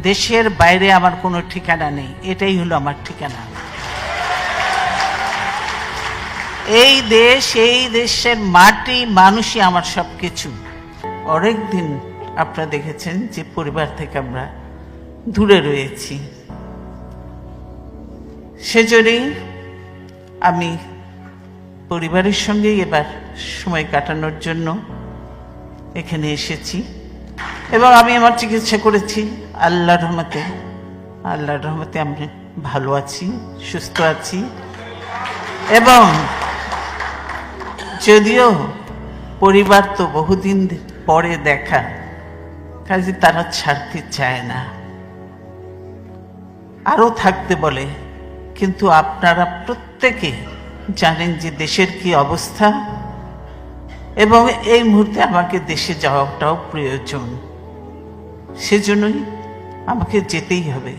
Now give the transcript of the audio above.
দেশের বাইরে আমার কোনো ঠিকানা নেই, এটাই হলো আমার ঠিকানা। এই দেশ, এই দেশের মাটি, মানুষই আমার সবকিছু। অনেক দিন আপনারা দেখেছেন যে পরিবার থেকে আমরা দূরে রয়েছি, সেজন্যই আমি পরিবারের সঙ্গেই এবার সময় কাটানোর জন্য এখানে এসেছি এবং আমি আমার চিকিৎসা করেছি। আল্লাহর রহমতে আমি ভালো আছি, সুস্থ আছি। এবং যদিও পরিবার তো বহুদিন পরে দেখা, কাজে তারা ছাড়তে চায় না, আরো থাকতে বলে। কিন্তু আপনারা প্রত্যেকে জানেন যে দেশের কি অবস্থা, এবং এই মুহূর্তে আমাকে দেশে যাওয়াটাও প্রয়োজন, সেজন্যই আমাকে যেতেই হবে।